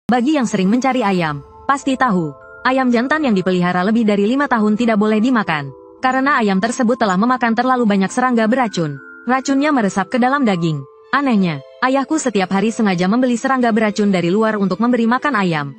Bagi yang sering mencari ayam, pasti tahu, ayam jantan yang dipelihara lebih dari 5 tahun tidak boleh dimakan. Karena ayam tersebut telah memakan terlalu banyak serangga beracun. Racunnya meresap ke dalam daging. Anehnya, ayahku setiap hari sengaja membeli serangga beracun dari luar untuk memberi makan ayam.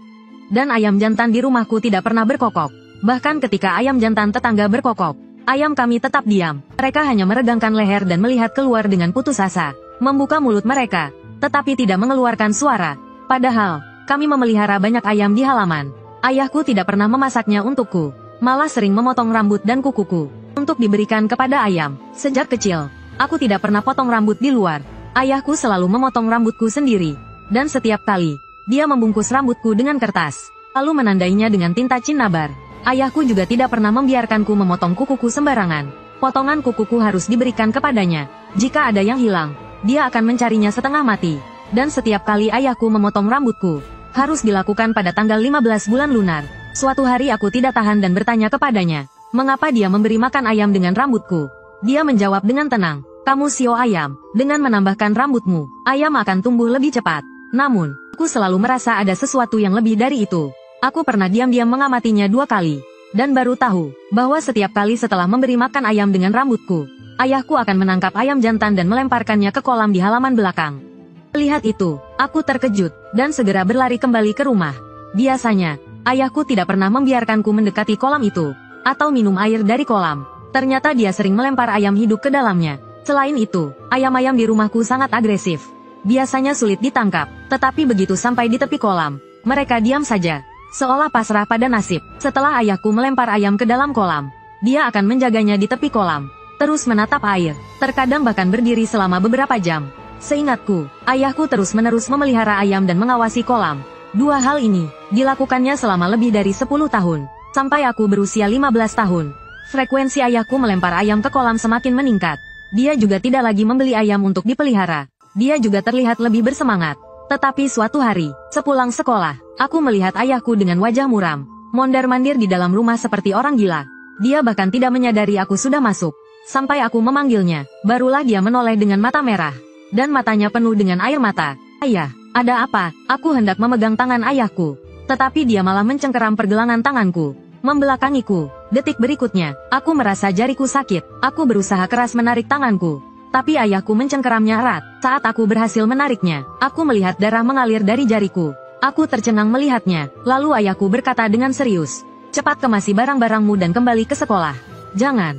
Dan ayam jantan di rumahku tidak pernah berkokok. Bahkan ketika ayam jantan tetangga berkokok, ayam kami tetap diam. Mereka hanya meregangkan leher dan melihat keluar dengan putus asa. Membuka mulut mereka, tetapi tidak mengeluarkan suara. Padahal, kami memelihara banyak ayam di halaman. Ayahku tidak pernah memasaknya untukku, malah sering memotong rambut dan kukuku untuk diberikan kepada ayam. Sejak kecil, aku tidak pernah potong rambut di luar. Ayahku selalu memotong rambutku sendiri, dan setiap kali, dia membungkus rambutku dengan kertas, lalu menandainya dengan tinta cinnabar. Ayahku juga tidak pernah membiarkanku memotong kukuku sembarangan. Potongan kukuku harus diberikan kepadanya. Jika ada yang hilang, dia akan mencarinya setengah mati. Dan setiap kali ayahku memotong rambutku, harus dilakukan pada tanggal 15 bulan lunar. Suatu hari aku tidak tahan dan bertanya kepadanya, mengapa dia memberi makan ayam dengan rambutku? Dia menjawab dengan tenang, kamu sio ayam, dengan menambahkan rambutmu, ayam akan tumbuh lebih cepat. Namun, aku selalu merasa ada sesuatu yang lebih dari itu. Aku pernah diam-diam mengamatinya 2 kali, dan baru tahu, bahwa setiap kali setelah memberi makan ayam dengan rambutku, ayahku akan menangkap ayam jantan dan melemparkannya ke kolam di halaman belakang. Lihat itu, aku terkejut, dan segera berlari kembali ke rumah. Biasanya, ayahku tidak pernah membiarkanku mendekati kolam itu, atau minum air dari kolam. Ternyata dia sering melempar ayam hidup ke dalamnya. Selain itu, ayam-ayam di rumahku sangat agresif. Biasanya sulit ditangkap, tetapi begitu sampai di tepi kolam, mereka diam saja, seolah pasrah pada nasib. Setelah ayahku melempar ayam ke dalam kolam, dia akan menjaganya di tepi kolam, terus menatap air, terkadang bahkan berdiri selama beberapa jam. Seingatku, ayahku terus-menerus memelihara ayam dan mengawasi kolam. 2 hal ini, dilakukannya selama lebih dari 10 tahun. Sampai aku berusia 15 tahun. Frekuensi ayahku melempar ayam ke kolam semakin meningkat. Dia juga tidak lagi membeli ayam untuk dipelihara. Dia juga terlihat lebih bersemangat. Tetapi suatu hari, sepulang sekolah, aku melihat ayahku dengan wajah muram, mondar-mandir di dalam rumah seperti orang gila. Dia bahkan tidak menyadari aku sudah masuk. Sampai aku memanggilnya, barulah dia menoleh dengan mata merah. Dan matanya penuh dengan air mata. Ayah, ada apa? Aku hendak memegang tangan ayahku, tetapi dia malah mencengkeram pergelangan tanganku, membelakangiku. Detik berikutnya, aku merasa jariku sakit. Aku berusaha keras menarik tanganku, tapi ayahku mencengkeramnya erat. Saat aku berhasil menariknya, aku melihat darah mengalir dari jariku. Aku tercengang melihatnya, lalu ayahku berkata dengan serius, cepat kemasi barang-barangmu dan kembali ke sekolah. Jangan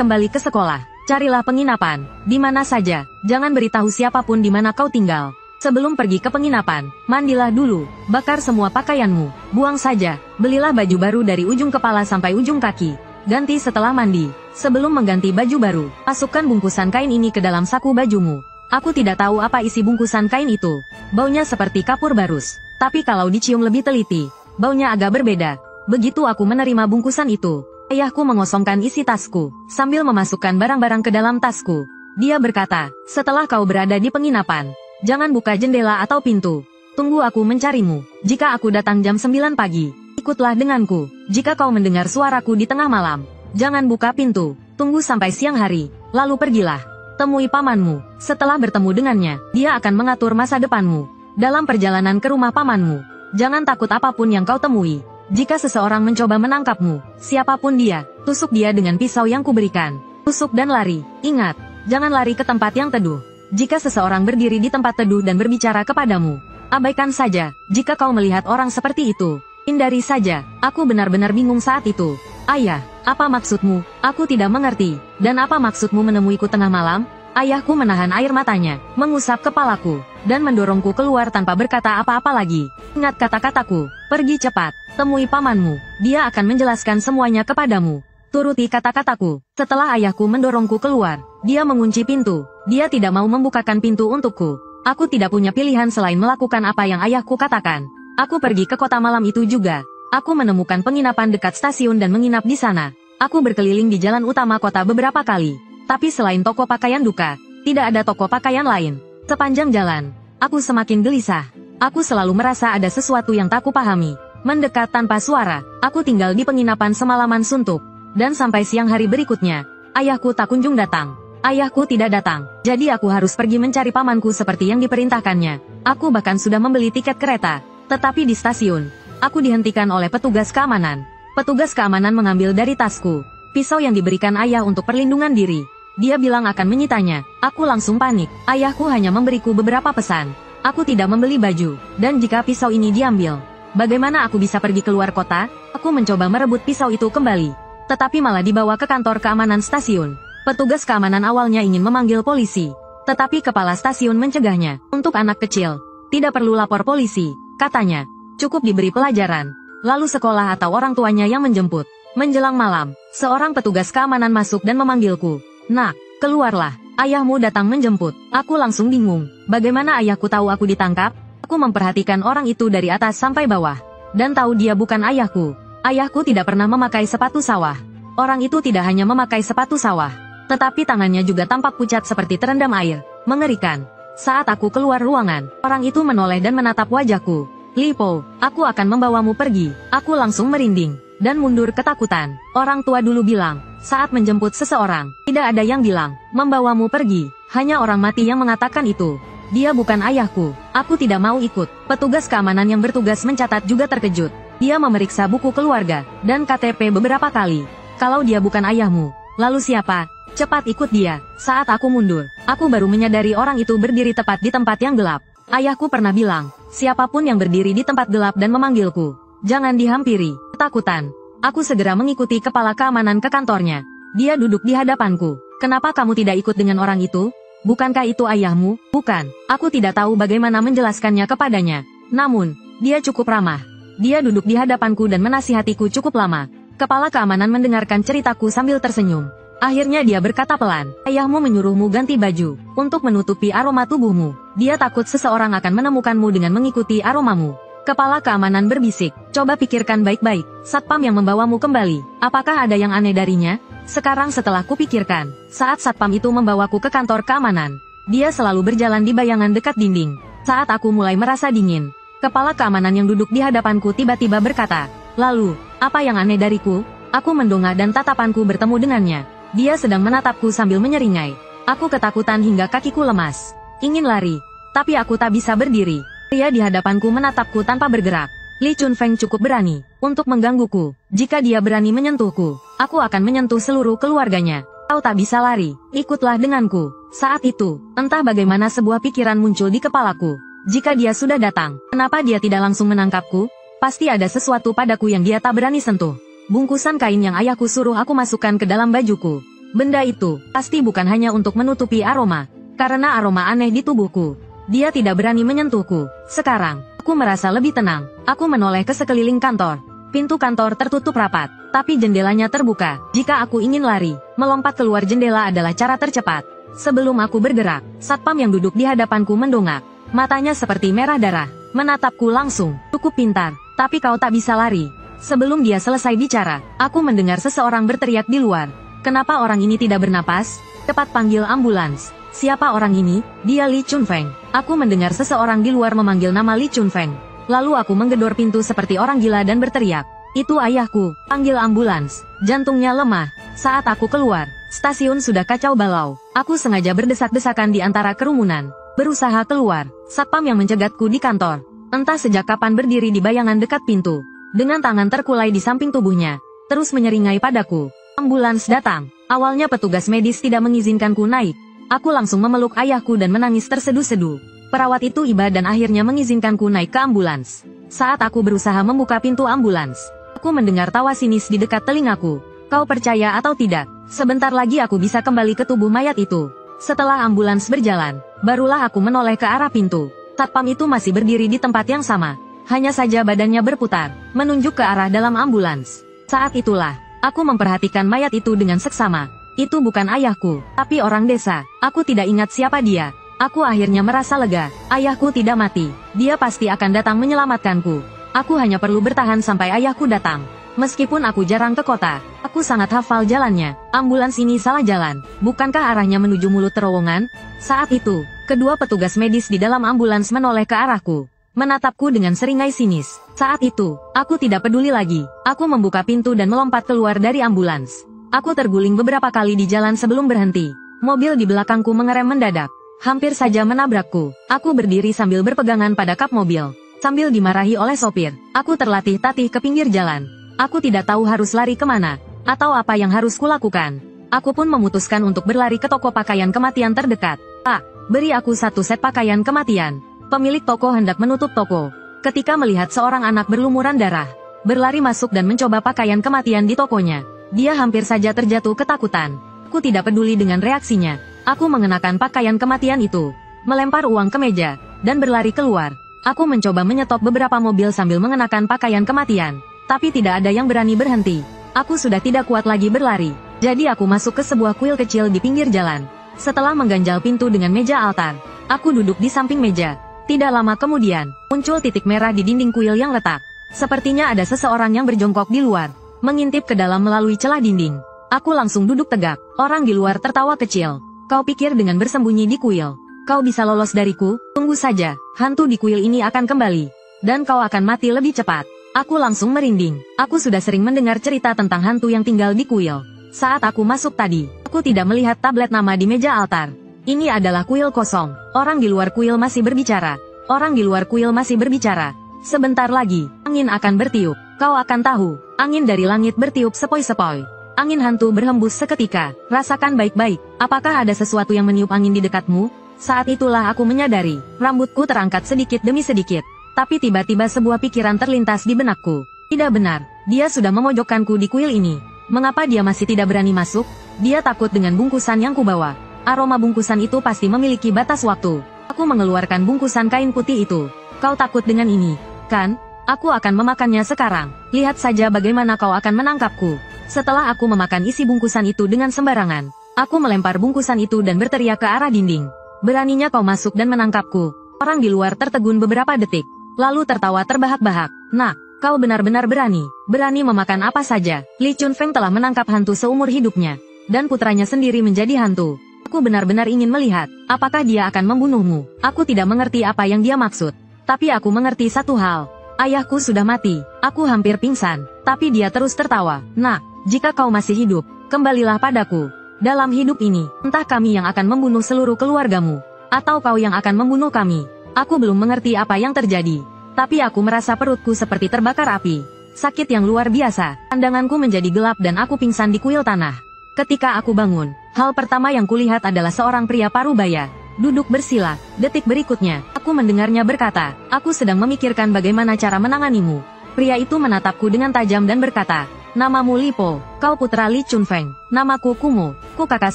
kembali ke sekolah. Carilah penginapan, di mana saja, jangan beritahu siapapun di mana kau tinggal. Sebelum pergi ke penginapan, mandilah dulu, bakar semua pakaianmu, buang saja, belilah baju baru dari ujung kepala sampai ujung kaki, ganti setelah mandi. Sebelum mengganti baju baru, masukkan bungkusan kain ini ke dalam saku bajumu. Aku tidak tahu apa isi bungkusan kain itu, baunya seperti kapur barus, tapi kalau dicium lebih teliti, baunya agak berbeda. Begitu aku menerima bungkusan itu, ayahku mengosongkan isi tasku, sambil memasukkan barang-barang ke dalam tasku. Dia berkata, setelah kau berada di penginapan, jangan buka jendela atau pintu. Tunggu aku mencarimu. Jika aku datang jam 9 pagi, ikutlah denganku. Jika kau mendengar suaraku di tengah malam, jangan buka pintu. Tunggu sampai siang hari, lalu pergilah. Temui pamanmu. Setelah bertemu dengannya, dia akan mengatur masa depanmu. Dalam perjalanan ke rumah pamanmu, jangan takut apapun yang kau temui. Jika seseorang mencoba menangkapmu, siapapun dia, tusuk dia dengan pisau yang kuberikan. Tusuk dan lari. Ingat, jangan lari ke tempat yang teduh. Jika seseorang berdiri di tempat teduh dan berbicara kepadamu, abaikan saja. Jika kau melihat orang seperti itu, hindari saja. Aku benar-benar bingung saat itu. Ayah, apa maksudmu? Aku tidak mengerti. Dan apa maksudmu menemuiku tengah malam? Ayahku menahan air matanya, mengusap kepalaku, dan mendorongku keluar tanpa berkata apa-apa lagi. Ingat kata-kataku, pergi cepat, temui pamanmu, dia akan menjelaskan semuanya kepadamu. Turuti kata-kataku. Setelah ayahku mendorongku keluar, dia mengunci pintu. Dia tidak mau membukakan pintu untukku. Aku tidak punya pilihan selain melakukan apa yang ayahku katakan. Aku pergi ke kota malam itu juga. Aku menemukan penginapan dekat stasiun dan menginap di sana. Aku berkeliling di jalan utama kota beberapa kali. Tapi selain toko pakaian duka, tidak ada toko pakaian lain. Sepanjang jalan, aku semakin gelisah. Aku selalu merasa ada sesuatu yang tak kupahami. Mendekat tanpa suara, aku tinggal di penginapan semalaman suntuk. Dan sampai siang hari berikutnya, ayahku tak kunjung datang. Ayahku tidak datang, jadi aku harus pergi mencari pamanku seperti yang diperintahkannya. Aku bahkan sudah membeli tiket kereta. Tetapi di stasiun, aku dihentikan oleh petugas keamanan. Petugas keamanan mengambil dari tasku pisau yang diberikan ayah untuk perlindungan diri. Dia bilang akan menyitanya. Aku langsung panik. Ayahku hanya memberiku beberapa pesan. Aku tidak membeli baju, dan jika pisau ini diambil, bagaimana aku bisa pergi keluar kota? Aku mencoba merebut pisau itu kembali, tetapi malah dibawa ke kantor keamanan stasiun. Petugas keamanan awalnya ingin memanggil polisi, tetapi kepala stasiun mencegahnya. Untuk anak kecil, tidak perlu lapor polisi, katanya. Cukup diberi pelajaran, lalu sekolah atau orang tuanya yang menjemput. Menjelang malam, seorang petugas keamanan masuk dan memanggilku. Nak, keluarlah, ayahmu datang menjemput. Aku langsung bingung, bagaimana ayahku tahu aku ditangkap? Aku memperhatikan orang itu dari atas sampai bawah, dan tahu dia bukan ayahku. Ayahku tidak pernah memakai sepatu sawah. Orang itu tidak hanya memakai sepatu sawah, tetapi tangannya juga tampak pucat seperti terendam air. Mengerikan. Saat aku keluar ruangan, orang itu menoleh dan menatap wajahku. Lipo, aku akan membawamu pergi. Aku langsung merinding dan mundur ketakutan. Orang tua dulu bilang, saat menjemput seseorang, tidak ada yang bilang, membawamu pergi. Hanya orang mati yang mengatakan itu. Dia bukan ayahku. Aku tidak mau ikut. Petugas keamanan yang bertugas mencatat juga terkejut. Dia memeriksa buku keluarga dan KTP beberapa kali. Kalau dia bukan ayahmu, lalu siapa? Cepat ikut dia. Saat aku mundur, aku baru menyadari orang itu berdiri tepat di tempat yang gelap. Ayahku pernah bilang, siapapun yang berdiri di tempat gelap dan memanggilku, jangan dihampiri. Ketakutan. Aku segera mengikuti kepala keamanan ke kantornya. Dia duduk di hadapanku. Kenapa kamu tidak ikut dengan orang itu? Bukankah itu ayahmu? Bukan. Aku tidak tahu bagaimana menjelaskannya kepadanya. Namun, dia cukup ramah. Dia duduk di hadapanku dan menasihatiku cukup lama. Kepala keamanan mendengarkan ceritaku sambil tersenyum. Akhirnya dia berkata pelan, ayahmu menyuruhmu ganti baju, untuk menutupi aroma tubuhmu. Dia takut seseorang akan menemukanmu dengan mengikuti aromamu. Kepala keamanan berbisik, coba pikirkan baik-baik, satpam yang membawamu kembali, apakah ada yang aneh darinya? Sekarang setelah kupikirkan, saat satpam itu membawaku ke kantor keamanan, dia selalu berjalan di bayangan dekat dinding. Saat aku mulai merasa dingin, kepala keamanan yang duduk di hadapanku tiba-tiba berkata, lalu, apa yang aneh dariku? Aku mendongak dan tatapanku bertemu dengannya. Dia sedang menatapku sambil menyeringai. Aku ketakutan hingga kakiku lemas. Ingin lari, tapi aku tak bisa berdiri. Pria di hadapanku menatapku tanpa bergerak. Li Chunfeng cukup berani untuk menggangguku. Jika dia berani menyentuhku, aku akan menyentuh seluruh keluarganya. Kau tak bisa lari, ikutlah denganku. Saat itu, entah bagaimana sebuah pikiran muncul di kepalaku. Jika dia sudah datang, kenapa dia tidak langsung menangkapku? Pasti ada sesuatu padaku yang dia tak berani sentuh. Bungkusan kain yang ayahku suruh aku masukkan ke dalam bajuku. Benda itu pasti bukan hanya untuk menutupi aroma, karena aroma aneh di tubuhku. Dia tidak berani menyentuhku. Sekarang, aku merasa lebih tenang. Aku menoleh ke sekeliling kantor. Pintu kantor tertutup rapat, tapi jendelanya terbuka. Jika aku ingin lari, melompat keluar jendela adalah cara tercepat. Sebelum aku bergerak, satpam yang duduk di hadapanku mendongak. Matanya seperti merah darah, menatapku langsung. Cukup pintar, tapi kau tak bisa lari. Sebelum dia selesai bicara, aku mendengar seseorang berteriak di luar. Kenapa orang ini tidak bernapas? Cepat panggil ambulans. Siapa orang ini? Dia Li Chunfeng. Aku mendengar seseorang di luar memanggil nama Li Chunfeng. Lalu aku menggedor pintu seperti orang gila dan berteriak. Itu ayahku. Panggil ambulans. Jantungnya lemah. Saat aku keluar, stasiun sudah kacau balau. Aku sengaja berdesak-desakan di antara kerumunan. Berusaha keluar. Satpam yang mencegatku di kantor. Entah sejak kapan berdiri di bayangan dekat pintu. Dengan tangan terkulai di samping tubuhnya, terus menyeringai padaku. Ambulans datang. Awalnya petugas medis tidak mengizinkanku naik. Aku langsung memeluk ayahku dan menangis terseduh-seduh. Perawat itu iba dan akhirnya mengizinkanku naik ke ambulans. Saat aku berusaha membuka pintu ambulans, aku mendengar tawa sinis di dekat telingaku. Kau percaya atau tidak, sebentar lagi aku bisa kembali ke tubuh mayat itu. Setelah ambulans berjalan, barulah aku menoleh ke arah pintu. Satpam itu masih berdiri di tempat yang sama. Hanya saja badannya berputar, menunjuk ke arah dalam ambulans. Saat itulah, aku memperhatikan mayat itu dengan seksama. Itu bukan ayahku, tapi orang desa. Aku tidak ingat siapa dia. Aku akhirnya merasa lega. Ayahku tidak mati. Dia pasti akan datang menyelamatkanku. Aku hanya perlu bertahan sampai ayahku datang. Meskipun aku jarang ke kota, aku sangat hafal jalannya. Ambulans ini salah jalan. Bukankah arahnya menuju mulut terowongan? Saat itu, kedua petugas medis di dalam ambulans menoleh ke arahku. Menatapku dengan seringai sinis. Saat itu, aku tidak peduli lagi. Aku membuka pintu dan melompat keluar dari ambulans. Aku terguling beberapa kali di jalan sebelum berhenti. Mobil di belakangku mengerem mendadak. Hampir saja menabrakku. Aku berdiri sambil berpegangan pada kap mobil. Sambil dimarahi oleh sopir, aku terlatih-tatih ke pinggir jalan. Aku tidak tahu harus lari kemana, atau apa yang harus kulakukan. Aku pun memutuskan untuk berlari ke toko pakaian kematian terdekat. Pak, beri aku satu set pakaian kematian. Pemilik toko hendak menutup toko, ketika melihat seorang anak berlumuran darah berlari masuk dan mencoba pakaian kematian di tokonya. Dia hampir saja terjatuh ketakutan. Aku tidak peduli dengan reaksinya. Aku mengenakan pakaian kematian itu, melempar uang ke meja, dan berlari keluar. Aku mencoba menyetop beberapa mobil sambil mengenakan pakaian kematian, tapi tidak ada yang berani berhenti. Aku sudah tidak kuat lagi berlari, jadi aku masuk ke sebuah kuil kecil di pinggir jalan. Setelah mengganjal pintu dengan meja altar, aku duduk di samping meja. Tidak lama kemudian, muncul titik merah di dinding kuil yang retak. Sepertinya ada seseorang yang berjongkok di luar, mengintip ke dalam melalui celah dinding. Aku langsung duduk tegak. Orang di luar tertawa kecil. Kau pikir dengan bersembunyi di kuil, kau bisa lolos dariku? Tunggu saja, hantu di kuil ini akan kembali, dan kau akan mati lebih cepat. Aku langsung merinding. Aku sudah sering mendengar cerita tentang hantu yang tinggal di kuil. Saat aku masuk tadi, aku tidak melihat tablet nama di meja altar. Ini adalah kuil kosong. Orang di luar kuil masih berbicara. Orang di luar kuil masih berbicara. Sebentar lagi, angin akan bertiup. Kau akan tahu, angin dari langit bertiup sepoi-sepoi. Angin hantu berhembus seketika. Rasakan baik-baik, apakah ada sesuatu yang meniup angin di dekatmu? Saat itulah aku menyadari, rambutku terangkat sedikit demi sedikit. Tapi tiba-tiba sebuah pikiran terlintas di benakku. Tidak benar, dia sudah memojokkanku di kuil ini. Mengapa dia masih tidak berani masuk? Dia takut dengan bungkusan yang kubawa. Aroma bungkusan itu pasti memiliki batas waktu. Aku mengeluarkan bungkusan kain putih itu. Kau takut dengan ini, kan? Aku akan memakannya sekarang. Lihat saja bagaimana kau akan menangkapku. Setelah aku memakan isi bungkusan itu dengan sembarangan, aku melempar bungkusan itu dan berteriak ke arah dinding. Beraninya kau masuk dan menangkapku. Orang di luar tertegun beberapa detik, lalu tertawa terbahak-bahak. Nah, kau benar-benar berani. Berani memakan apa saja. Li Chunfeng telah menangkap hantu seumur hidupnya, dan putranya sendiri menjadi hantu. Aku benar-benar ingin melihat, apakah dia akan membunuhmu. Aku tidak mengerti apa yang dia maksud. Tapi aku mengerti satu hal. Ayahku sudah mati. Aku hampir pingsan. Tapi dia terus tertawa. Nah, jika kau masih hidup, kembalilah padaku. Dalam hidup ini, entah kami yang akan membunuh seluruh keluargamu, atau kau yang akan membunuh kami. Aku belum mengerti apa yang terjadi. Tapi aku merasa perutku seperti terbakar api. Sakit yang luar biasa. Pandanganku menjadi gelap dan aku pingsan di kuil tanah. Ketika aku bangun, hal pertama yang kulihat adalah seorang pria parubaya duduk bersila. Detik berikutnya, aku mendengarnya berkata, aku sedang memikirkan bagaimana cara menanganimu. Pria itu menatapku dengan tajam dan berkata, namamu Li Po, kau putra Li Chunfeng. Namaku Kumo, ku kakak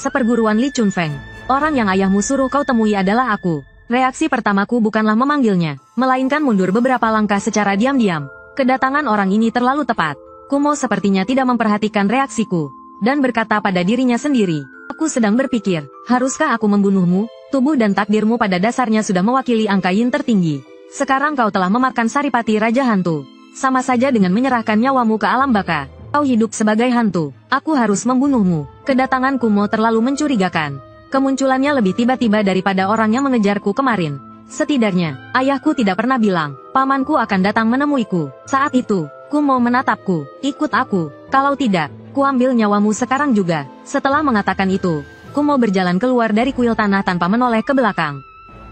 seperguruan Li Chunfeng. Orang yang ayahmu suruh kau temui adalah aku. Reaksi pertamaku bukanlah memanggilnya, melainkan mundur beberapa langkah secara diam-diam. Kedatangan orang ini terlalu tepat. Kumo sepertinya tidak memperhatikan reaksiku, dan berkata pada dirinya sendiri, aku sedang berpikir, haruskah aku membunuhmu? Tubuh dan takdirmu pada dasarnya sudah mewakili angka yin tertinggi. Sekarang kau telah memakan saripati Raja Hantu. Sama saja dengan menyerahkan nyawamu ke alam baka. Kau hidup sebagai hantu. Aku harus membunuhmu. Kedatangan Kumo terlalu mencurigakan. Kemunculannya lebih tiba-tiba daripada orang yang mengejarku kemarin. Setidaknya, ayahku tidak pernah bilang, pamanku akan datang menemuiku. Saat itu, Kumo menatapku. Ikut aku. Kalau tidak, kuambil nyawamu sekarang juga. Setelah mengatakan itu, Kumo berjalan keluar dari kuil tanah tanpa menoleh ke belakang.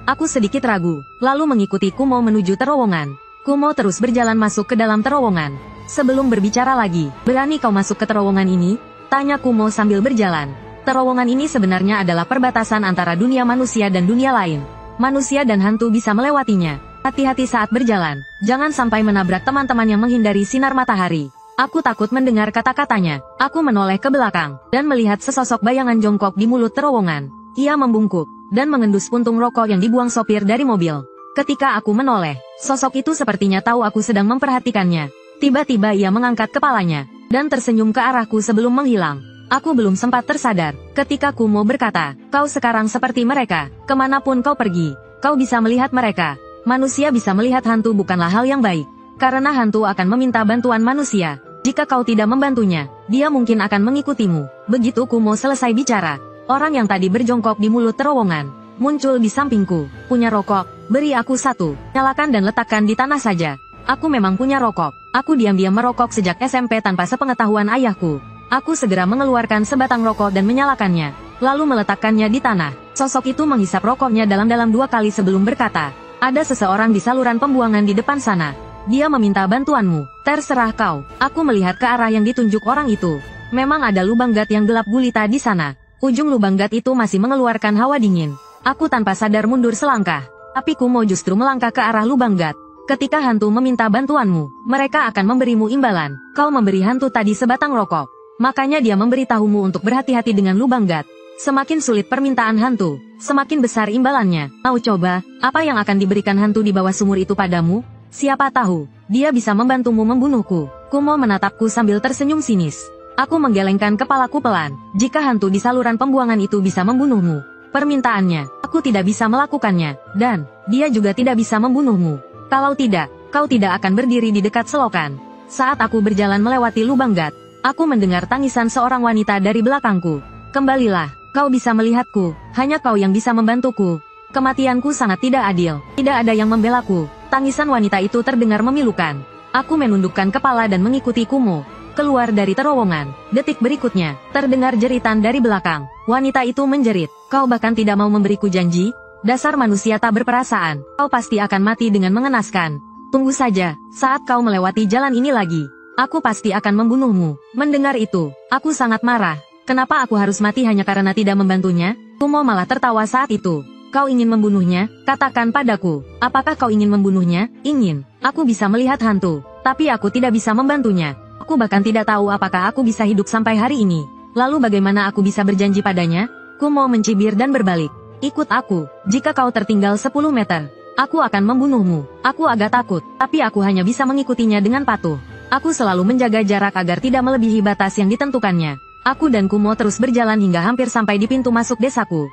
Aku sedikit ragu, lalu mengikuti Kumo menuju terowongan. Kumo terus berjalan masuk ke dalam terowongan. Sebelum berbicara lagi, berani kau masuk ke terowongan ini? Tanya Kumo sambil berjalan. Terowongan ini sebenarnya adalah perbatasan antara dunia manusia dan dunia lain. Manusia dan hantu bisa melewatinya. Hati-hati saat berjalan, jangan sampai menabrak teman-teman yang menghindari sinar matahari. Aku takut mendengar kata-katanya. Aku menoleh ke belakang, dan melihat sesosok bayangan jongkok di mulut terowongan. Ia membungkuk, dan mengendus puntung rokok yang dibuang sopir dari mobil. Ketika aku menoleh, sosok itu sepertinya tahu aku sedang memperhatikannya. Tiba-tiba ia mengangkat kepalanya, dan tersenyum ke arahku sebelum menghilang. Aku belum sempat tersadar, ketika Kumo berkata, kau sekarang seperti mereka, kemanapun kau pergi, kau bisa melihat mereka. Manusia bisa melihat hantu bukanlah hal yang baik, karena hantu akan meminta bantuan manusia. Jika kau tidak membantunya, dia mungkin akan mengikutimu. Begitu Kumo selesai bicara, orang yang tadi berjongkok di mulut terowongan muncul di sampingku. Punya rokok? Beri aku satu. Nyalakan dan letakkan di tanah saja. Aku memang punya rokok. Aku diam-diam merokok sejak SMP tanpa sepengetahuan ayahku. Aku segera mengeluarkan sebatang rokok dan menyalakannya, lalu meletakkannya di tanah. Sosok itu menghisap rokoknya dalam-dalam 2 kali sebelum berkata, Ada seseorang di saluran pembuangan di depan sana. Dia meminta bantuanmu. Terserah kau. Aku melihat ke arah yang ditunjuk orang itu. Memang ada lubang gat yang gelap gulita di sana. Ujung lubang gat itu masih mengeluarkan hawa dingin. Aku tanpa sadar mundur selangkah. Tapi Kumo justru melangkah ke arah lubang gat. Ketika hantu meminta bantuanmu, mereka akan memberimu imbalan. Kau memberi hantu tadi sebatang rokok. Makanya dia memberitahumu untuk berhati-hati dengan lubang gat. Semakin sulit permintaan hantu, semakin besar imbalannya. Mau coba, apa yang akan diberikan hantu di bawah sumur itu padamu? Siapa tahu, dia bisa membantumu membunuhku. Kumo menatapku sambil tersenyum sinis. Aku menggelengkan kepalaku pelan. Jika hantu di saluran pembuangan itu bisa membunuhmu, permintaannya, aku tidak bisa melakukannya, dan dia juga tidak bisa membunuhmu. Kalau tidak, kau tidak akan berdiri di dekat selokan. Saat aku berjalan melewati lubang gat, aku mendengar tangisan seorang wanita dari belakangku. Kembalilah, kau bisa melihatku, hanya kau yang bisa membantuku. Kematianku sangat tidak adil, tidak ada yang membelaku. Tangisan wanita itu terdengar memilukan. Aku menundukkan kepala dan mengikuti Kumo keluar dari terowongan. Detik berikutnya, terdengar jeritan dari belakang. Wanita itu menjerit, kau bahkan tidak mau memberiku janji? Dasar manusia tak berperasaan, kau pasti akan mati dengan mengenaskan. Tunggu saja, saat kau melewati jalan ini lagi, aku pasti akan membunuhmu. Mendengar itu, aku sangat marah. Kenapa aku harus mati hanya karena tidak membantunya? Kumo malah tertawa saat itu. Kau ingin membunuhnya? Katakan padaku, apakah kau ingin membunuhnya? Ingin. Aku bisa melihat hantu, tapi aku tidak bisa membantunya. Aku bahkan tidak tahu apakah aku bisa hidup sampai hari ini. Lalu bagaimana aku bisa berjanji padanya? Kumo mencibir dan berbalik. Ikut aku, jika kau tertinggal 10 meter, aku akan membunuhmu. Aku agak takut, tapi aku hanya bisa mengikutinya dengan patuh. Aku selalu menjaga jarak agar tidak melebihi batas yang ditentukannya. Aku dan Kumo terus berjalan hingga hampir sampai di pintu masuk desaku.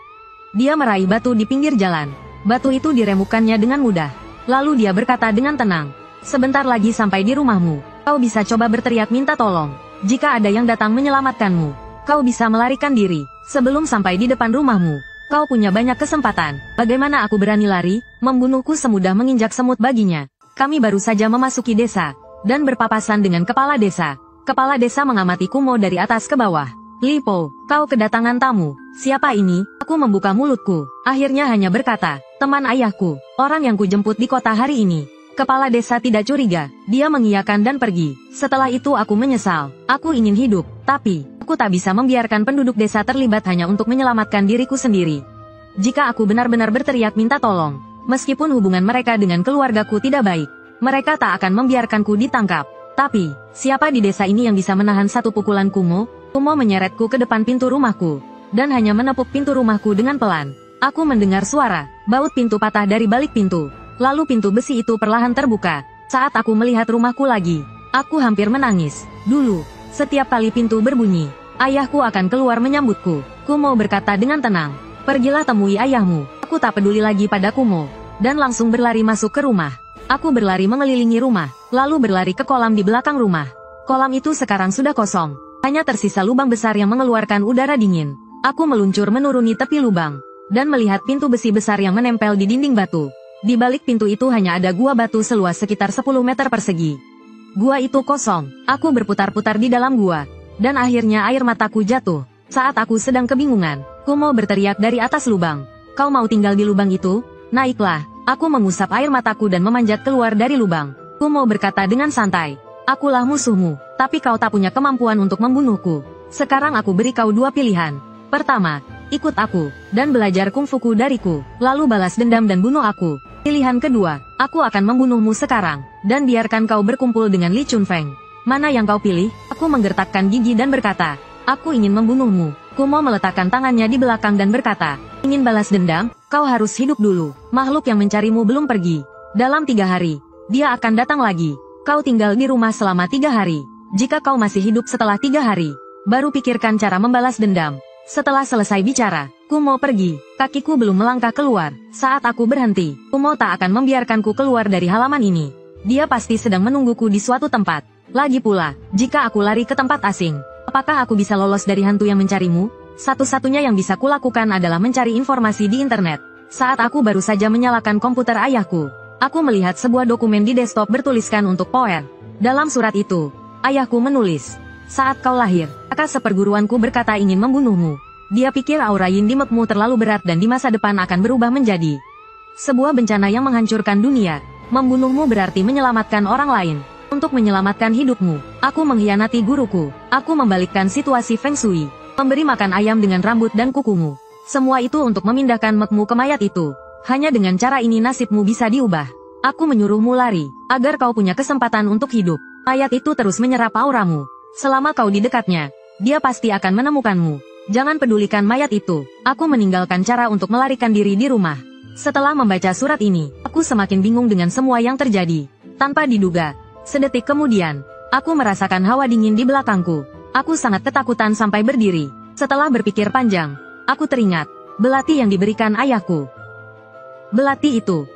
Dia meraih batu di pinggir jalan. Batu itu diremukkannya dengan mudah. Lalu dia berkata dengan tenang, sebentar lagi sampai di rumahmu. Kau bisa coba berteriak minta tolong. Jika ada yang datang menyelamatkanmu, kau bisa melarikan diri. Sebelum sampai di depan rumahmu, kau punya banyak kesempatan. Bagaimana aku berani lari? Membunuhku semudah menginjak semut baginya. Kami baru saja memasuki desa, dan berpapasan dengan kepala desa. Kepala desa mengamati Kumo dari atas ke bawah. Lipo, kau kedatangan tamu. Siapa ini? Aku membuka mulutku. Akhirnya hanya berkata, teman ayahku, orang yang kujemput di kota hari ini. Kepala desa tidak curiga. Dia mengiyakan dan pergi. Setelah itu aku menyesal. Aku ingin hidup, tapi aku tak bisa membiarkan penduduk desa terlibat hanya untuk menyelamatkan diriku sendiri. Jika aku benar-benar berteriak minta tolong, meskipun hubungan mereka dengan keluargaku tidak baik, mereka tak akan membiarkanku ditangkap. Tapi, siapa di desa ini yang bisa menahan satu pukulan Kumo? Kumo menyeretku ke depan pintu rumahku, dan hanya menepuk pintu rumahku dengan pelan. Aku mendengar suara, baut pintu patah dari balik pintu. Lalu pintu besi itu perlahan terbuka. Saat aku melihat rumahku lagi, aku hampir menangis. Dulu, setiap kali pintu berbunyi, ayahku akan keluar menyambutku. Kumo berkata dengan tenang, pergilah temui ayahmu. Aku tak peduli lagi pada Kumo, dan langsung berlari masuk ke rumah. Aku berlari mengelilingi rumah, lalu berlari ke kolam di belakang rumah. Kolam itu sekarang sudah kosong, hanya tersisa lubang besar yang mengeluarkan udara dingin. Aku meluncur menuruni tepi lubang, dan melihat pintu besi besar yang menempel di dinding batu. Di balik pintu itu hanya ada gua batu seluas sekitar 10 meter persegi. Gua itu kosong. Aku berputar-putar di dalam gua, dan akhirnya air mataku jatuh. Saat aku sedang kebingungan, Kumo berteriak dari atas lubang. Kau mau tinggal di lubang itu? Naiklah. Aku mengusap air mataku dan memanjat keluar dari lubang. Kumo berkata dengan santai, akulah musuhmu, tapi kau tak punya kemampuan untuk membunuhku. Sekarang aku beri kau dua pilihan. Pertama, ikut aku, dan belajar kungfuku dariku, lalu balas dendam dan bunuh aku. Pilihan kedua, aku akan membunuhmu sekarang, dan biarkan kau berkumpul dengan Li Chunfeng. Mana yang kau pilih? Aku menggertakkan gigi dan berkata, aku ingin membunuhmu. Kumo meletakkan tangannya di belakang dan berkata, ingin balas dendam? Kau harus hidup dulu. Makhluk yang mencarimu belum pergi. Dalam 3 hari, dia akan datang lagi. Kau tinggal di rumah selama 3 hari. Jika kau masih hidup setelah 3 hari, baru pikirkan cara membalas dendam. Setelah selesai bicara, Kumo pergi. Kakiku belum melangkah keluar. Saat aku berhenti, Kumo tak akan membiarkanku keluar dari halaman ini. Dia pasti sedang menungguku di suatu tempat. Lagi pula, jika aku lari ke tempat asing, apakah aku bisa lolos dari hantu yang mencarimu? Satu-satunya yang bisa kulakukan adalah mencari informasi di internet. Saat aku baru saja menyalakan komputer ayahku, aku melihat sebuah dokumen di desktop bertuliskan untuk Poer. Dalam surat itu, ayahku menulis, saat kau lahir, kakak seperguruanku berkata ingin membunuhmu. Dia pikir aura Yin di mekmu terlalu berat dan di masa depan akan berubah menjadi Sebuah bencana yang menghancurkan dunia. Membunuhmu berarti menyelamatkan orang lain. Untuk menyelamatkan hidupmu, aku mengkhianati guruku. Aku membalikkan situasi Feng Shui. Memberi makan ayam dengan rambut dan kukumu. Semua itu untuk memindahkan mekmu ke mayat itu. Hanya dengan cara ini nasibmu bisa diubah. Aku menyuruhmu lari, agar kau punya kesempatan untuk hidup. Mayat itu terus menyerap auramu. Selama kau di dekatnya, dia pasti akan menemukanmu. Jangan pedulikan mayat itu. Aku meninggalkan cara untuk melarikan diri di rumah. Setelah membaca surat ini, aku semakin bingung dengan semua yang terjadi. Tanpa diduga, sedetik kemudian, aku merasakan hawa dingin di belakangku. Aku sangat ketakutan sampai berdiri. Setelah berpikir panjang, aku teringat belati yang diberikan ayahku. Belati itu.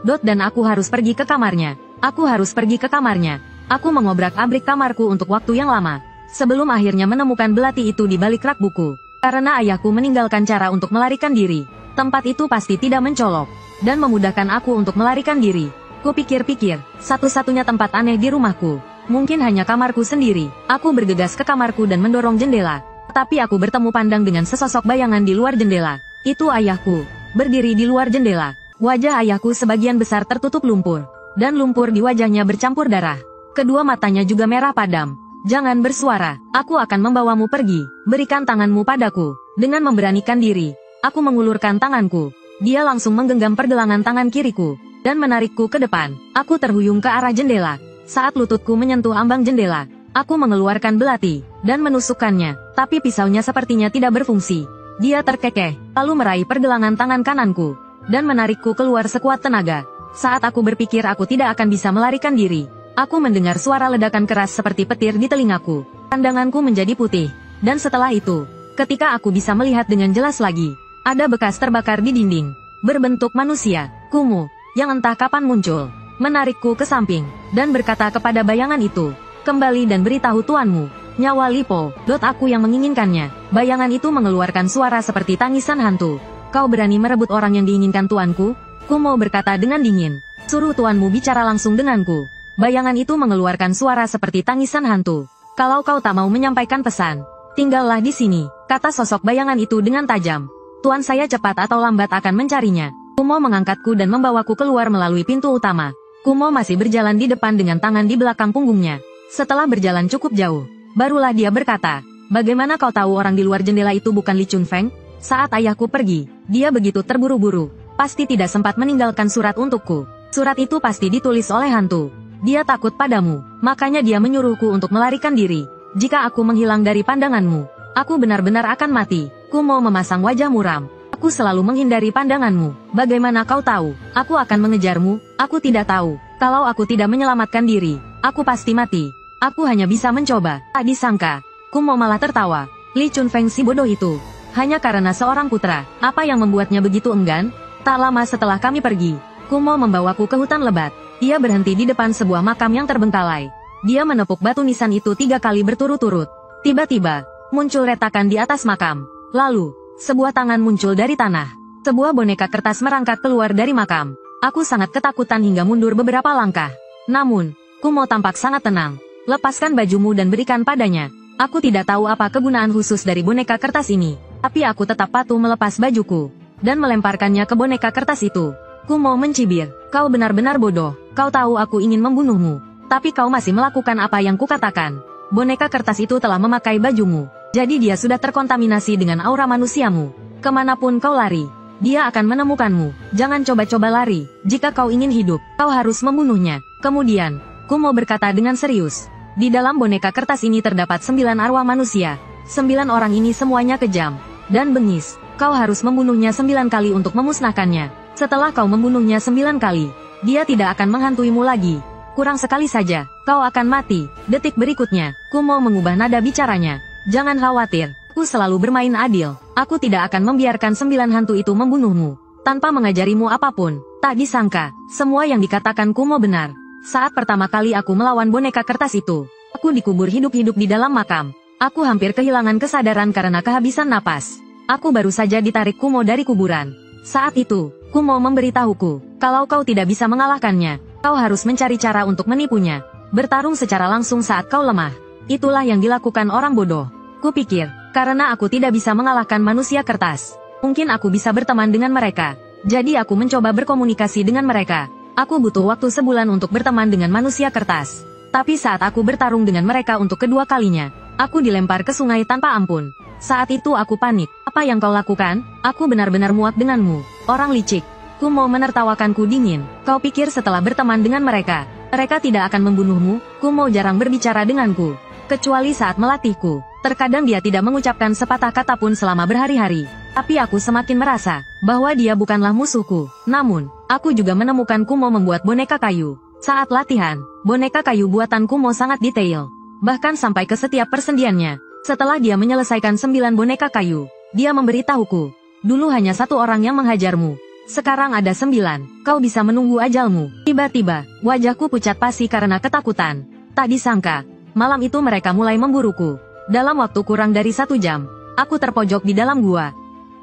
Dan aku harus pergi ke kamarnya. Aku harus pergi ke kamarnya. Aku mengobrak-abrik kamarku untuk waktu yang lama, sebelum akhirnya menemukan belati itu di balik rak buku. Karena ayahku meninggalkan cara untuk melarikan diri, tempat itu pasti tidak mencolok, dan memudahkan aku untuk melarikan diri. Kupikir-pikir, satu-satunya tempat aneh di rumahku, mungkin hanya kamarku sendiri. Aku bergegas ke kamarku dan mendorong jendela. Tapi aku bertemu pandang dengan sesosok bayangan di luar jendela. Itu ayahku, berdiri di luar jendela. Wajah ayahku sebagian besar tertutup lumpur, dan lumpur di wajahnya bercampur darah. Kedua matanya juga merah padam. Jangan bersuara, aku akan membawamu pergi. Berikan tanganmu padaku. Dengan memberanikan diri, aku mengulurkan tanganku. Dia langsung menggenggam pergelangan tangan kiriku, dan menarikku ke depan. Aku terhuyung ke arah jendela. Saat lututku menyentuh ambang jendela, aku mengeluarkan belati, dan menusukkannya. Tapi pisaunya sepertinya tidak berfungsi. Dia terkekeh, lalu meraih pergelangan tangan kananku, dan menarikku keluar sekuat tenaga. Saat aku berpikir aku tidak akan bisa melarikan diri, aku mendengar suara ledakan keras seperti petir di telingaku. Pandanganku menjadi putih, dan setelah itu, ketika aku bisa melihat dengan jelas lagi, ada bekas terbakar di dinding, berbentuk manusia, kumuh, yang entah kapan muncul, menarikku ke samping, dan berkata kepada bayangan itu, "Kembali dan beritahu tuanmu, nyawa Lipo." Aku yang menginginkannya. Bayangan itu mengeluarkan suara seperti tangisan hantu. "Kau berani merebut orang yang diinginkan tuanku?" Kumo berkata dengan dingin. "Suruh tuanmu bicara langsung denganku." Bayangan itu mengeluarkan suara seperti tangisan hantu. "Kalau kau tak mau menyampaikan pesan, tinggallah di sini," kata sosok bayangan itu dengan tajam. "Tuan saya cepat atau lambat akan mencarinya." Kumo mengangkatku dan membawaku keluar melalui pintu utama. Kumo masih berjalan di depan dengan tangan di belakang punggungnya. Setelah berjalan cukup jauh, barulah dia berkata, "Bagaimana kau tahu orang di luar jendela itu bukan Li Chunfeng? Saat ayahku pergi, dia begitu terburu-buru. Pasti tidak sempat meninggalkan surat untukku. Surat itu pasti ditulis oleh hantu. Dia takut padamu, makanya dia menyuruhku untuk melarikan diri. Jika aku menghilang dari pandanganmu, aku benar-benar akan mati." Kumo memasang wajah muram. "Aku selalu menghindari pandanganmu. Bagaimana kau tahu? Aku akan mengejarmu." "Aku tidak tahu. Kalau aku tidak menyelamatkan diri, aku pasti mati. Aku hanya bisa mencoba." Tak disangka, Kumo malah tertawa. Li Chunfeng si bodoh itu. Hanya karena seorang putra, apa yang membuatnya begitu enggan? Tak lama setelah kami pergi, Kumo membawaku ke hutan lebat. Dia berhenti di depan sebuah makam yang terbengkalai. Dia menepuk batu nisan itu 3 kali berturut-turut. Tiba-tiba, muncul retakan di atas makam. Lalu, sebuah tangan muncul dari tanah. Sebuah boneka kertas merangkak keluar dari makam. Aku sangat ketakutan hingga mundur beberapa langkah. Namun, Kumo tampak sangat tenang. "Lepaskan bajumu dan berikan padanya." Aku tidak tahu apa kegunaan khusus dari boneka kertas ini, tapi aku tetap patuh melepas bajuku dan melemparkannya ke boneka kertas itu. Kumo mencibir, "Kau benar-benar bodoh. Kau tahu aku ingin membunuhmu, tapi kau masih melakukan apa yang kukatakan." Boneka kertas itu telah memakai bajumu, jadi dia sudah terkontaminasi dengan aura manusiamu. Kemanapun kau lari, dia akan menemukanmu. Jangan coba-coba lari. Jika kau ingin hidup, kau harus membunuhnya. Kemudian, Kumo berkata dengan serius, "Di dalam boneka kertas ini terdapat 9 arwah manusia. 9 orang ini semuanya kejam dan bengis. Kau harus membunuhnya 9 kali untuk memusnahkannya. Setelah kau membunuhnya 9 kali, dia tidak akan menghantuimu lagi. Kurang sekali saja, kau akan mati." Detik berikutnya, Kumo mengubah nada bicaranya. "Jangan khawatir, aku selalu bermain adil. Aku tidak akan membiarkan 9 hantu itu membunuhmu, tanpa mengajarimu apapun." Tak disangka, semua yang dikatakan Kumo benar. Saat pertama kali aku melawan boneka kertas itu, aku dikubur hidup-hidup di dalam makam. Aku hampir kehilangan kesadaran karena kehabisan napas. Aku baru saja ditarik Kumo dari kuburan. Saat itu, Kumo memberitahuku, "Kalau kau tidak bisa mengalahkannya, kau harus mencari cara untuk menipunya. Bertarung secara langsung saat kau lemah. Itulah yang dilakukan orang bodoh." Kupikir, karena aku tidak bisa mengalahkan manusia kertas, mungkin aku bisa berteman dengan mereka. Jadi aku mencoba berkomunikasi dengan mereka. Aku butuh waktu sebulan untuk berteman dengan manusia kertas. Tapi saat aku bertarung dengan mereka untuk kedua kalinya, aku dilempar ke sungai tanpa ampun. Saat itu aku panik. Apa yang kau lakukan? Aku benar-benar muak denganmu. Orang licik. Kumo menertawakanku dingin. Kau pikir setelah berteman dengan mereka, mereka tidak akan membunuhmu? Kumo jarang berbicara denganku. Kecuali saat melatihku. Terkadang dia tidak mengucapkan sepatah kata pun selama berhari-hari. Tapi aku semakin merasa bahwa dia bukanlah musuhku. Namun, aku juga menemukan Kumo membuat boneka kayu. Saat latihan, boneka kayu buatan Kumo sangat detail. Bahkan sampai ke setiap persendiannya. Setelah dia menyelesaikan 9 boneka kayu, dia memberitahuku, dulu hanya 1 orang yang menghajarmu. Sekarang ada 9, kau bisa menunggu ajalmu. Tiba-tiba, wajahku pucat pasi karena ketakutan. Tak disangka, malam itu mereka mulai memburuku. Dalam waktu kurang dari 1 jam, aku terpojok di dalam gua.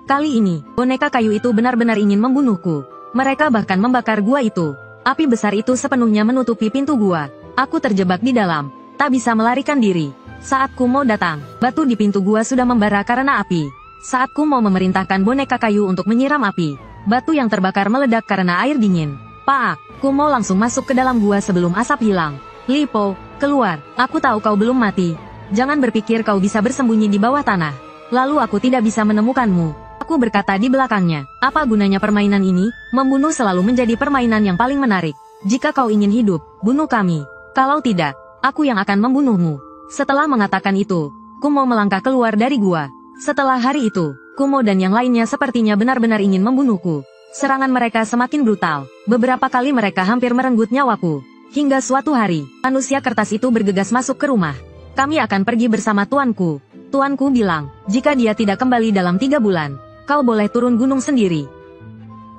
Kali ini, boneka kayu itu benar-benar ingin membunuhku. Mereka bahkan membakar gua itu. Api besar itu sepenuhnya menutupi pintu gua. Aku terjebak di dalam, tak bisa melarikan diri. Saat Kumo datang, batu di pintu gua sudah membara karena api. Saat Kumo memerintahkan boneka kayu untuk menyiram api, batu yang terbakar meledak karena air dingin. Paak, Kumo langsung masuk ke dalam gua sebelum asap hilang. Lipo, keluar, aku tahu kau belum mati. Jangan berpikir kau bisa bersembunyi di bawah tanah. Lalu aku tidak bisa menemukanmu. Aku berkata di belakangnya, apa gunanya permainan ini? Membunuh selalu menjadi permainan yang paling menarik. Jika kau ingin hidup, bunuh kami. Kalau tidak, aku yang akan membunuhmu. Setelah mengatakan itu, Kumo melangkah keluar dari gua. Setelah hari itu, Kumo dan yang lainnya sepertinya benar-benar ingin membunuhku. Serangan mereka semakin brutal. Beberapa kali mereka hampir merenggut nyawaku. Hingga suatu hari, manusia kertas itu bergegas masuk ke rumah. Kami akan pergi bersama tuanku. Tuanku bilang, jika dia tidak kembali dalam 3 bulan, kau boleh turun gunung sendiri.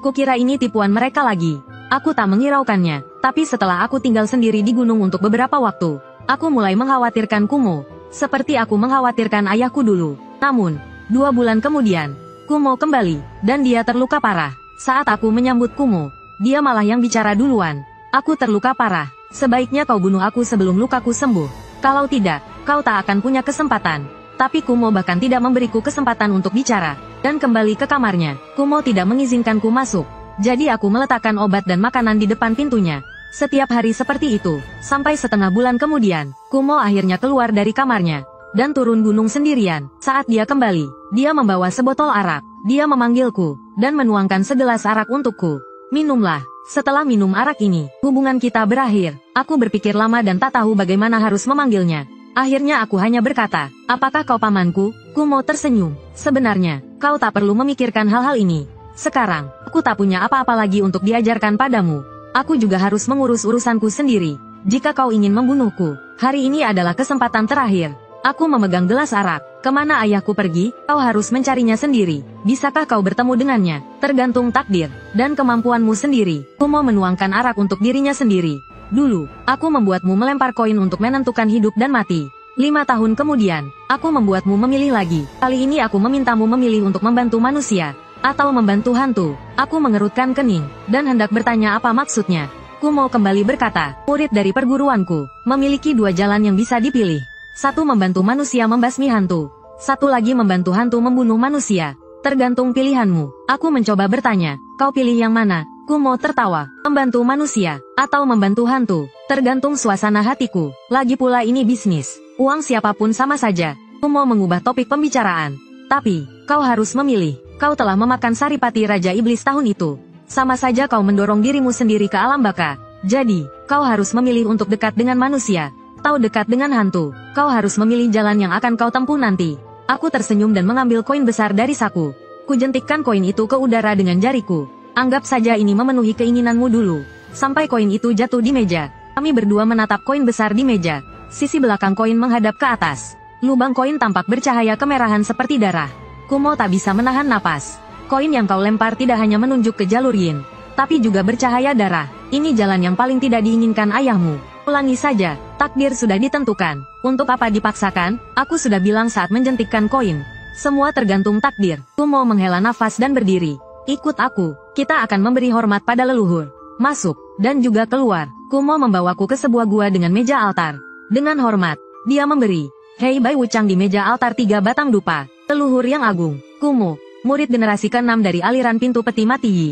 Kukira ini tipuan mereka lagi. Aku tak menghiraukannya, tapi setelah aku tinggal sendiri di gunung untuk beberapa waktu, aku mulai mengkhawatirkan Kumo, seperti aku mengkhawatirkan ayahku dulu. Namun, 2 bulan kemudian, Kumo kembali, dan dia terluka parah. Saat aku menyambut Kumo, dia malah yang bicara duluan. Aku terluka parah, sebaiknya kau bunuh aku sebelum lukaku sembuh. Kalau tidak, kau tak akan punya kesempatan. Tapi Kumo bahkan tidak memberiku kesempatan untuk bicara, dan kembali ke kamarnya. Kumo tidak mengizinkanku masuk, jadi aku meletakkan obat dan makanan di depan pintunya. Setiap hari seperti itu, sampai setengah bulan kemudian, Kumo akhirnya keluar dari kamarnya, dan turun gunung sendirian. Saat dia kembali, dia membawa sebotol arak. Dia memanggilku, dan menuangkan segelas arak untukku. Minumlah. Setelah minum arak ini, hubungan kita berakhir. Aku berpikir lama dan tak tahu bagaimana harus memanggilnya. Akhirnya aku hanya berkata, apakah kau pamanku? Kumo tersenyum. Sebenarnya, kau tak perlu memikirkan hal-hal ini. Sekarang, aku tak punya apa-apa lagi untuk diajarkan padamu. Aku juga harus mengurus urusanku sendiri. Jika kau ingin membunuhku, hari ini adalah kesempatan terakhir. Aku memegang gelas arak. Kemana ayahku pergi, kau harus mencarinya sendiri. Bisakah kau bertemu dengannya? Tergantung takdir dan kemampuanmu sendiri. Kumo menuangkan arak untuk dirinya sendiri. Dulu, aku membuatmu melempar koin untuk menentukan hidup dan mati. 5 tahun kemudian, aku membuatmu memilih lagi. Kali ini aku memintamu memilih untuk membantu manusia atau membantu hantu. Aku mengerutkan kening, dan hendak bertanya apa maksudnya. Kumo kembali berkata, murid dari perguruanku, memiliki 2 jalan yang bisa dipilih. 1 membantu manusia membasmi hantu. 1 lagi membantu hantu membunuh manusia. Tergantung pilihanmu. Aku mencoba bertanya, kau pilih yang mana? Kumo tertawa, membantu manusia, atau membantu hantu. Tergantung suasana hatiku. Lagi pula ini bisnis. Uang siapapun sama saja. Kumo mengubah topik pembicaraan. Tapi, kau harus memilih. Kau telah memakan saripati Raja Iblis tahun itu. Sama saja kau mendorong dirimu sendiri ke alam baka. Jadi, kau harus memilih untuk dekat dengan manusia, atau dekat dengan hantu. Kau harus memilih jalan yang akan kau tempuh nanti. Aku tersenyum dan mengambil koin besar dari saku. Kujentikkan koin itu ke udara dengan jariku. Anggap saja ini memenuhi keinginanmu dulu. Sampai koin itu jatuh di meja. Kami berdua menatap koin besar di meja. Sisi belakang koin menghadap ke atas. Lubang koin tampak bercahaya kemerahan seperti darah. Kumo tak bisa menahan napas. Koin yang kau lempar tidak hanya menunjuk ke jalur yin, tapi juga bercahaya darah. Ini jalan yang paling tidak diinginkan ayahmu. Ulangi saja, takdir sudah ditentukan. Untuk apa dipaksakan? Aku sudah bilang saat menjentikkan koin. Semua tergantung takdir. Kumo menghela nafas dan berdiri. Ikut aku, kita akan memberi hormat pada leluhur. Masuk, dan juga keluar. Kumo membawaku ke sebuah gua dengan meja altar. Dengan hormat, dia memberi Hei Bai Wuchang di meja altar 3 batang dupa. Leluhur yang agung, Kumo, murid generasi ke-6 dari aliran pintu peti mati Yi.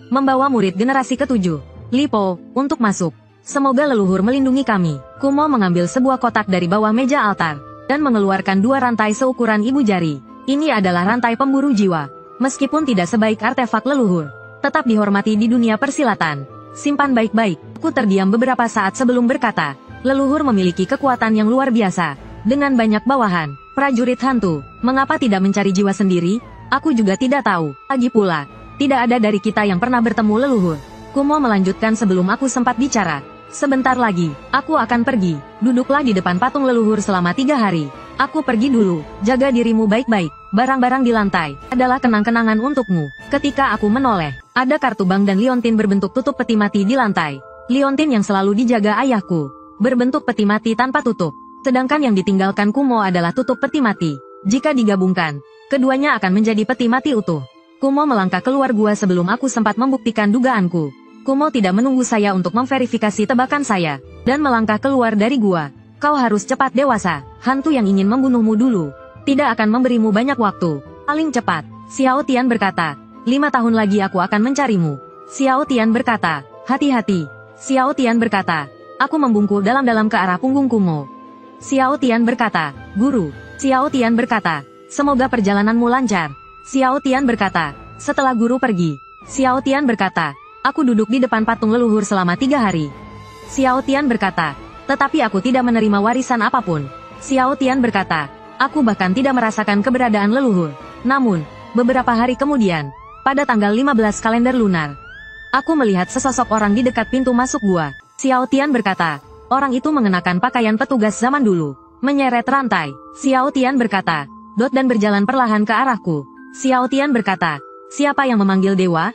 membawa murid generasi ke-7. Lipo, untuk masuk. Semoga leluhur melindungi kami. Kumo mengambil sebuah kotak dari bawah meja altar, dan mengeluarkan 2 rantai seukuran ibu jari. Ini adalah rantai pemburu jiwa. Meskipun tidak sebaik artefak leluhur, tetap dihormati di dunia persilatan. Simpan baik-baik. Aku terdiam beberapa saat sebelum berkata, leluhur memiliki kekuatan yang luar biasa. Dengan banyak bawahan, prajurit hantu, mengapa tidak mencari jiwa sendiri? Aku juga tidak tahu. Lagi pula, tidak ada dari kita yang pernah bertemu leluhur. Kumo melanjutkan sebelum aku sempat bicara. Sebentar lagi, aku akan pergi. Duduklah di depan patung leluhur selama 3 hari. Aku pergi dulu. Jaga dirimu baik-baik. Barang-barang di lantai adalah kenang-kenangan untukmu. Ketika aku menoleh, ada kartu bank dan liontin berbentuk tutup peti mati di lantai. Liontin yang selalu dijaga ayahku berbentuk peti mati tanpa tutup. Sedangkan yang ditinggalkan Kumo adalah tutup peti mati. Jika digabungkan, keduanya akan menjadi peti mati utuh. Kumo melangkah keluar gua sebelum aku sempat membuktikan dugaanku. Kumo tidak menunggu saya untuk memverifikasi tebakan saya, dan melangkah keluar dari gua. Kau harus cepat dewasa, hantu yang ingin membunuhmu dulu tidak akan memberimu banyak waktu. Paling cepat, Xiao Tian berkata. 5 tahun lagi aku akan mencarimu. Xiao Tian berkata, hati-hati. Xiao Tian berkata, aku membungkuk dalam-dalam ke arah punggung Kumo. Xiao Tian berkata, guru. Xiao Tian berkata, semoga perjalananmu lancar. Xiao Tian berkata, setelah guru pergi. Xiao Tian berkata, aku duduk di depan patung leluhur selama 3 hari. Xiao Tian berkata, tetapi aku tidak menerima warisan apapun. Xiao Tian berkata, aku bahkan tidak merasakan keberadaan leluhur. Namun, beberapa hari kemudian, pada tanggal 15 kalender lunar, aku melihat sesosok orang di dekat pintu masuk gua. Xiao Tian berkata, orang itu mengenakan pakaian petugas zaman dulu, menyeret rantai. Xiao Tian berkata, dan berjalan perlahan ke arahku. Xiao Tian berkata, siapa yang memanggil dewa?